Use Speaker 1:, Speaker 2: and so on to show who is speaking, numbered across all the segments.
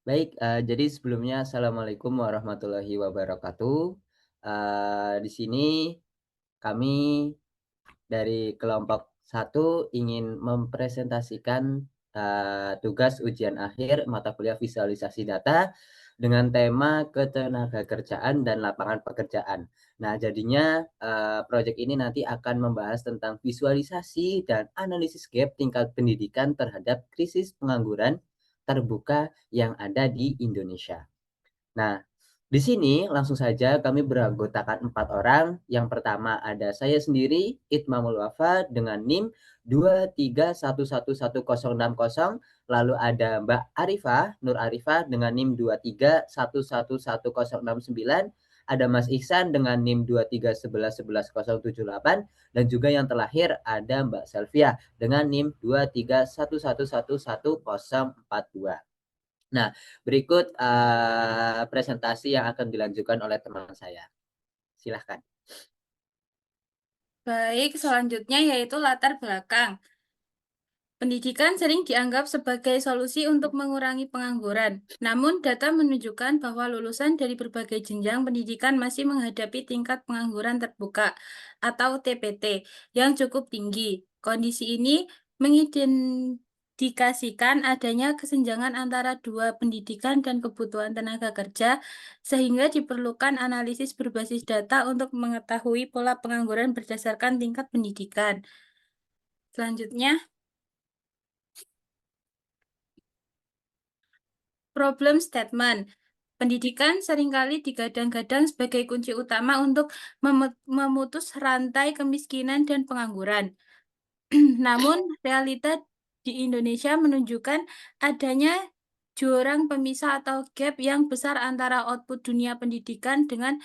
Speaker 1: Baik, jadi sebelumnya assalamualaikum warahmatullahi wabarakatuh. Di sini kami dari kelompok satu ingin mempresentasikan, tugas ujian akhir mata kuliah visualisasi data dengan tema ketenagakerjaan dan lapangan pekerjaan. Nah, jadinya, projek ini nanti akan membahas tentang visualisasi dan analisis gap tingkat pendidikan terhadap krisis pengangguran terbuka yang ada di Indonesia. Nah, di sini langsung saja kami beranggotakan 4 orang. Yang pertama ada saya sendiri, Itmamul Wafa dengan NIM 2311160. Lalu ada Mbak Arifah, Nur Arifah dengan NIM 231111069. Ada Mas Ihsan dengan NIM 231111078 dan juga yang terakhir ada Mbak Selvia dengan NIM 231111042. Nah, berikut, presentasi yang akan dilanjutkan oleh teman saya. Silahkan.
Speaker 2: Baik, selanjutnya yaitu latar belakang. Pendidikan sering dianggap sebagai solusi untuk mengurangi pengangguran. Namun, data menunjukkan bahwa lulusan dari berbagai jenjang pendidikan masih menghadapi tingkat pengangguran terbuka atau TPT yang cukup tinggi. Kondisi ini mengindikasikan adanya kesenjangan antara dua pendidikan dan kebutuhan tenaga kerja, sehingga diperlukan analisis berbasis data untuk mengetahui pola pengangguran berdasarkan tingkat pendidikan. Selanjutnya, problem statement. Pendidikan seringkali digadang-gadang sebagai kunci utama untuk memutus rantai kemiskinan dan pengangguran. Namun, realita di Indonesia menunjukkan adanya jurang pemisah atau gap yang besar antara output dunia pendidikan dengan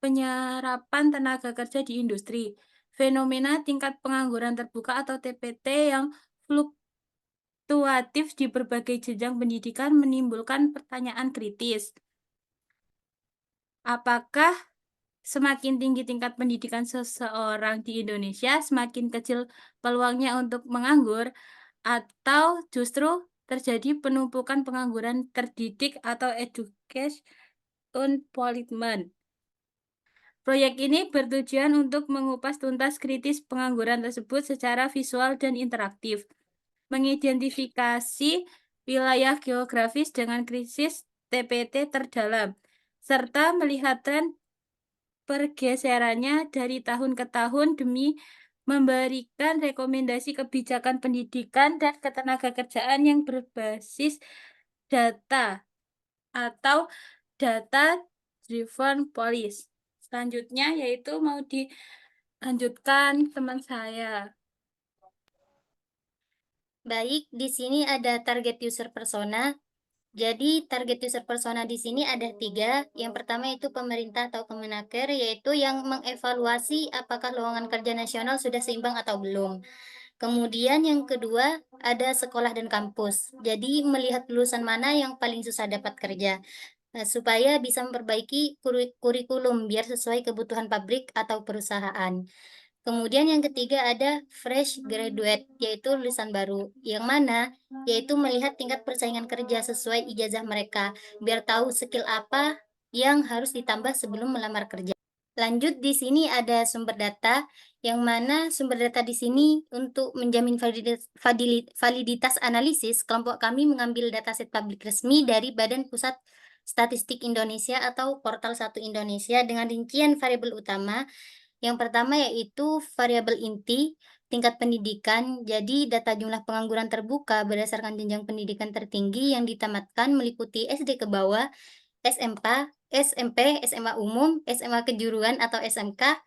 Speaker 2: penyerapan tenaga kerja di industri. Fenomena tingkat pengangguran terbuka atau TPT yang fluktuatif di berbagai jenjang pendidikan menimbulkan pertanyaan kritis. Apakah semakin tinggi tingkat pendidikan seseorang di Indonesia, semakin kecil peluangnya untuk menganggur, atau justru terjadi penumpukan pengangguran terdidik atau education unemployment? Proyek ini bertujuan untuk mengupas tuntas kritis pengangguran tersebut secara visual dan interaktif, mengidentifikasi wilayah geografis dengan krisis TPT terdalam, serta melihat tren pergeserannya dari tahun ke tahun demi memberikan rekomendasi kebijakan pendidikan dan ketenagakerjaan yang berbasis data atau data driven policy. Selanjutnya yaitu mau dilanjutkan teman saya.
Speaker 3: Baik, di sini ada target user persona. Jadi, target user persona di sini ada tiga. Yang pertama itu pemerintah atau Kemenaker, yaitu yang mengevaluasi apakah lowongan kerja nasional sudah seimbang atau belum. Kemudian yang kedua ada sekolah dan kampus. Jadi, melihat lulusan mana yang paling susah dapat kerja. Supaya bisa memperbaiki kurikulum biar sesuai kebutuhan pabrik atau perusahaan. Kemudian yang ketiga ada fresh graduate, yaitu lulusan baru, yang mana yaitu melihat tingkat persaingan kerja sesuai ijazah mereka, biar tahu skill apa yang harus ditambah sebelum melamar kerja. Lanjut di sini ada sumber data, yang mana sumber data di sini untuk menjamin validitas analisis, kelompok kami mengambil dataset publik resmi dari Badan Pusat Statistik Indonesia atau Portal 1 Indonesia dengan rincian variabel utama. Yang pertama yaitu variabel inti, tingkat pendidikan. Jadi data jumlah pengangguran terbuka berdasarkan jenjang pendidikan tertinggi yang ditamatkan meliputi SD ke bawah, SMK, SMP, SMA umum, SMA kejuruan atau SMK,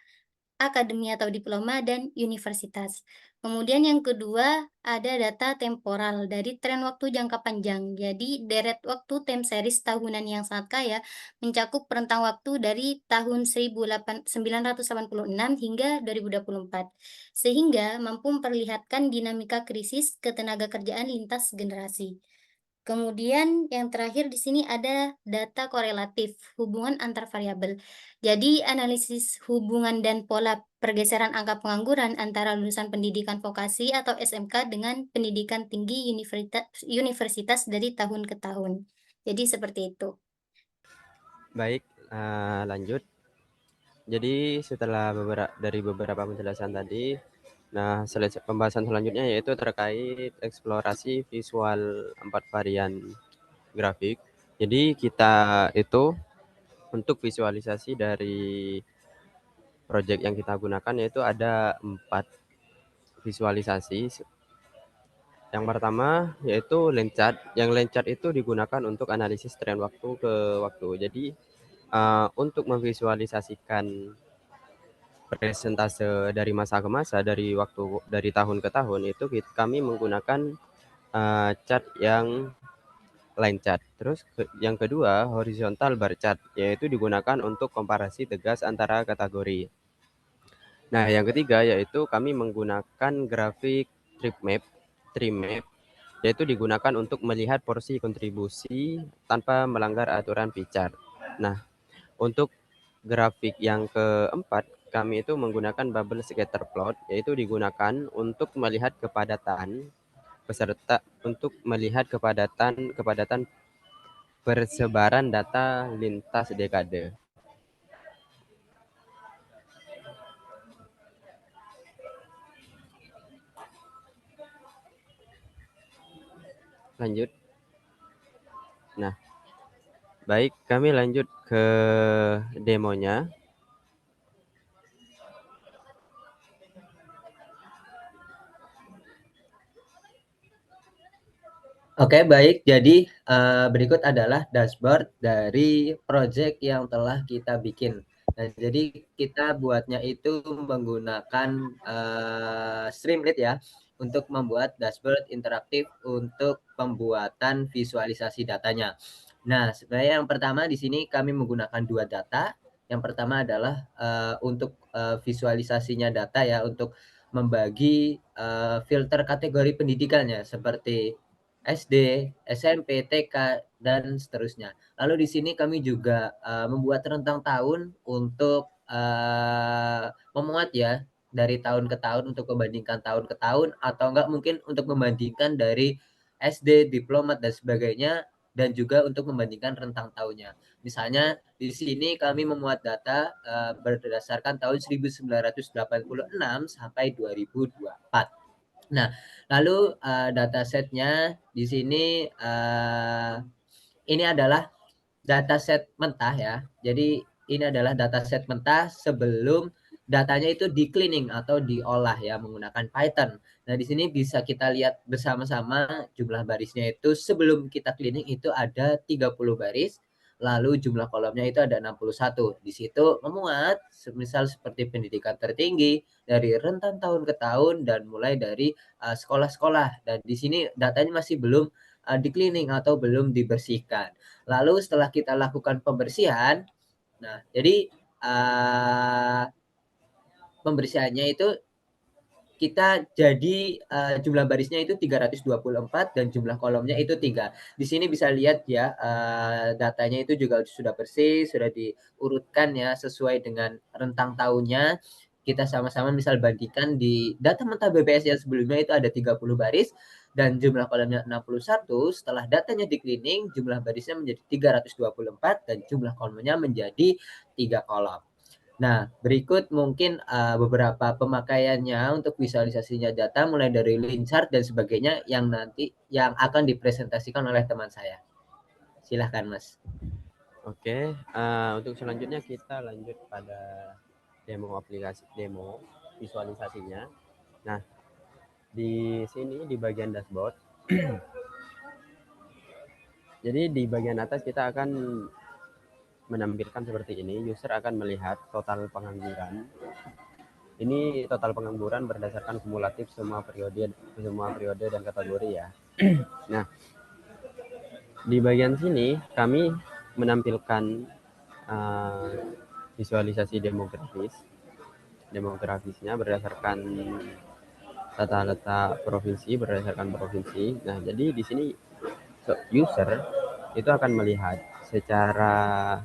Speaker 3: akademi atau diploma, dan universitas. Kemudian yang kedua ada data temporal dari tren waktu jangka panjang. Jadi deret waktu time series tahunan yang sangat kaya mencakup rentang waktu dari tahun 1986 hingga 2024. Sehingga mampu memperlihatkan dinamika krisis ketenagakerjaan lintas generasi. Kemudian yang terakhir di sini ada data korelatif, hubungan antar variabel. Jadi analisis hubungan dan pola pergeseran angka pengangguran antara lulusan pendidikan vokasi atau SMK dengan pendidikan tinggi universitas dari tahun ke tahun. Jadi seperti itu.
Speaker 4: Baik, lanjut. Jadi setelah dari beberapa penjelasan tadi, nah pembahasan selanjutnya yaitu terkait eksplorasi visual 4 varian grafik. Jadi kita itu untuk visualisasi dari project yang kita gunakan yaitu ada 4 visualisasi. Yang pertama yaitu line chart. Yang line chart itu digunakan untuk analisis tren waktu ke waktu. Jadi untuk memvisualisasikan persentase dari masa ke masa, dari tahun ke tahun itu kami menggunakan chart yang line chart. Terus yang kedua horizontal bar chart, yaitu digunakan untuk komparasi tegas antara kategori. Nah, yang ketiga yaitu kami menggunakan grafik tree map, yaitu digunakan untuk melihat porsi kontribusi tanpa melanggar aturan P-chart. Nah, untuk grafik yang keempat, kami itu menggunakan bubble scatter plot, yaitu digunakan untuk melihat kepadatan persebaran data lintas dekade. Lanjut. Nah, baik, kami lanjut ke demonya.
Speaker 1: Oke, baik. Jadi berikut adalah dashboard dari project yang telah kita bikin. Nah, jadi kita buatnya itu menggunakan Streamlit ya untuk membuat dashboard interaktif untuk pembuatan visualisasi datanya. Nah, sebenarnya yang pertama di sini kami menggunakan 2 data. Yang pertama adalah untuk visualisasinya data ya, untuk membagi filter kategori pendidikannya seperti SD, SMP, TK, dan seterusnya. Lalu di sini kami juga membuat rentang tahun untuk memuat ya dari tahun ke tahun untuk membandingkan tahun ke tahun, atau enggak mungkin untuk membandingkan dari SD, diplomat dan sebagainya, dan juga untuk membandingkan rentang tahunnya. Misalnya di sini kami memuat data berdasarkan tahun 1986 sampai 2024. Nah, lalu datasetnya di sini ini adalah dataset mentah ya. Jadi ini adalah dataset mentah sebelum datanya itu di-cleaning atau diolah ya menggunakan Python. Nah, di sini bisa kita lihat bersama-sama jumlah barisnya itu sebelum kita cleaning itu ada 30 baris. Lalu jumlah kolomnya itu ada 61. Di situ memuat semisal seperti pendidikan tertinggi dari rentan tahun ke tahun dan mulai dari sekolah-sekolah, dan di sini datanya masih belum di-cleaning atau belum dibersihkan. Lalu setelah kita lakukan pembersihan, nah jadi pembersihannya itu kita jadi jumlah barisnya itu 324 dan jumlah kolomnya itu 3. Di sini bisa lihat ya datanya itu juga sudah bersih, sudah diurutkan ya sesuai dengan rentang tahunnya. Kita sama-sama misal bandingkan di data mentah BPS yang sebelumnya itu ada 30 baris dan jumlah kolomnya 61. Setelah datanya di-cleaning, jumlah barisnya menjadi 324 dan jumlah kolomnya menjadi 3 kolom. Nah, berikut mungkin beberapa pemakaiannya untuk visualisasinya data mulai dari line chart dan sebagainya yang nanti yang akan dipresentasikan oleh teman saya. Silahkan, Mas.
Speaker 4: Oke, untuk selanjutnya kita lanjut pada demo visualisasinya. Nah, di sini di bagian dashboard. Jadi di bagian atas kita akan menampilkan seperti ini. User akan melihat total pengangguran. Ini total pengangguran berdasarkan kumulatif semua periode dan kategori ya. Nah, di bagian sini kami menampilkan visualisasi demografisnya berdasarkan tata letak provinsi, berdasarkan provinsi. Nah, jadi di sini user itu akan melihat secara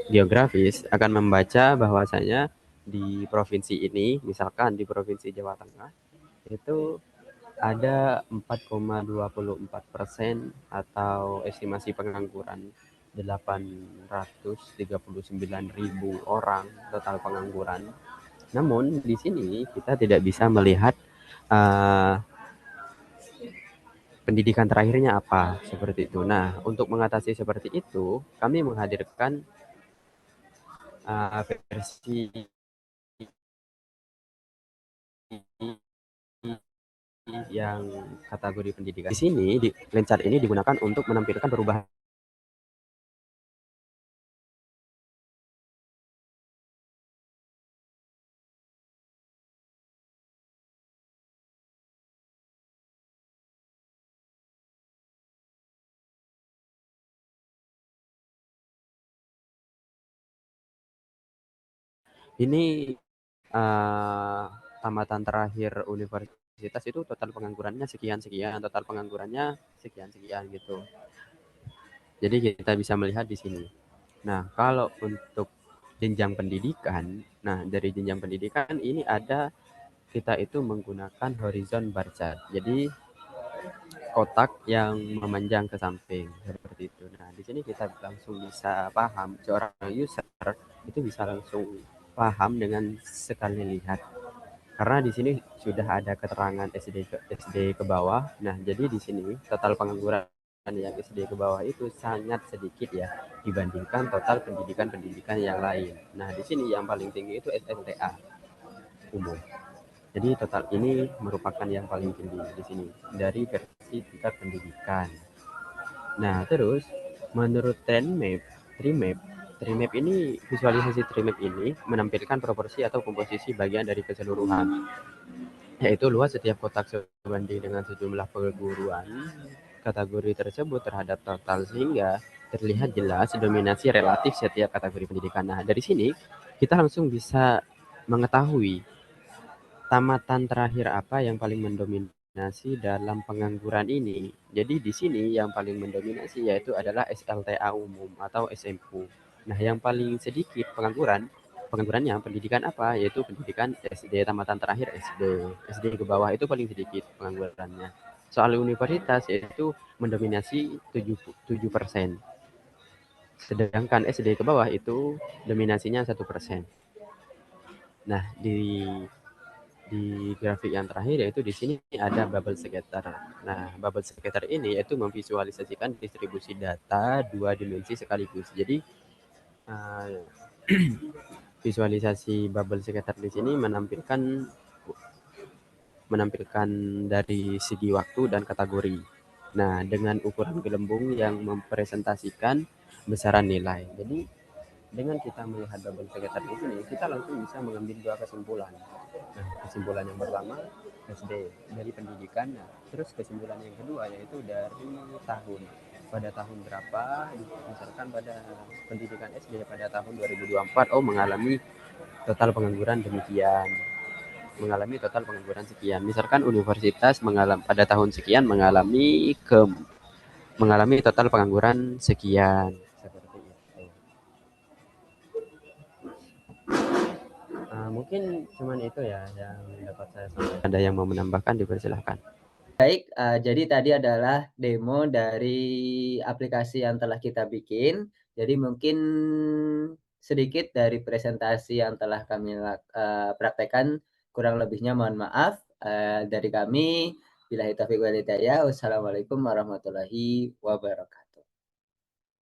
Speaker 4: geografis, akan membaca bahwasanya di provinsi ini, misalkan di Provinsi Jawa Tengah, itu ada 4,24% atau estimasi pengangguran 839.000 orang total pengangguran. Namun di sini kita tidak bisa melihat pendidikan terakhirnya apa, seperti itu. Nah, untuk mengatasi seperti itu, kami menghadirkan versi yang kategori pendidikan. Di sini di Lencat ini digunakan untuk menampilkan perubahan ini tamatan terakhir universitas itu total penganggurannya sekian, total penganggurannya sekian gitu. Jadi kita bisa melihat di sini. Nah, kalau untuk jenjang pendidikan, nah dari jenjang pendidikan ini ada kita itu menggunakan horizon bar chart. Jadi kotak yang memanjang ke samping seperti itu. Nah, di sini kita langsung bisa paham, seorang user itu bisa langsung paham dengan sekali lihat. Karena di sini sudah ada keterangan SD ke bawah. Nah, jadi di sini total pengangguran yang SD ke bawah itu sangat sedikit ya dibandingkan total pendidikan yang lain. Nah, di sini yang paling tinggi itu SLTA umum. Jadi total ini merupakan yang paling tinggi di sini dari versi tingkat pendidikan. Nah, terus menurut Trimap ini visualisasi Trimap ini menampilkan proporsi atau komposisi bagian dari keseluruhan, yaitu luas setiap kotak sebanding dengan sejumlah perguruan kategori tersebut terhadap total, sehingga terlihat jelas dominasi relatif setiap kategori pendidikan. Nah, dari sini kita langsung bisa mengetahui tamatan terakhir apa yang paling mendominasi dalam pengangguran ini. Jadi di sini yang paling mendominasi yaitu adalah SLTA umum atau SMU. Nah, yang paling sedikit penganggurannya pendidikan apa? Yaitu pendidikan SD, tamatan terakhir SD. SD ke bawah itu paling sedikit penganggurannya. Soal universitas yaitu mendominasi 7%. Sedangkan SD ke bawah itu dominasinya 1%. Nah, di grafik yang terakhir yaitu di sini ada bubble scatter. Nah, bubble scatter ini yaitu memvisualisasikan distribusi data dua dimensi sekaligus. Jadi visualisasi bubble scatter di sini menampilkan dari segi waktu dan kategori. Nah, dengan ukuran gelembung yang mempresentasikan besaran nilai. Jadi dengan kita melihat bubble scatter di sini, kita langsung bisa mengambil dua kesimpulan. Nah, kesimpulan yang pertama SD dari pendidikan, nah, terus kesimpulan yang kedua yaitu dari tahun. Pada tahun berapa, misalkan pada pendidikan SD pada tahun 2024, mengalami total pengangguran demikian. Mengalami total pengangguran sekian. Misalkan universitas pada tahun sekian mengalami total pengangguran sekian. Seperti itu. Mungkin cuman itu ya yang dapat saya sampaikan. Ada yang mau menambahkan, dipersilahkan.
Speaker 1: Baik, jadi tadi adalah demo dari aplikasi yang telah kita bikin. Jadi mungkin sedikit dari presentasi yang telah kami praktekkan, kurang lebihnya mohon maaf. Dari kami, billahi taufiq wal hidayah. Wassalamualaikum warahmatullahi wabarakatuh.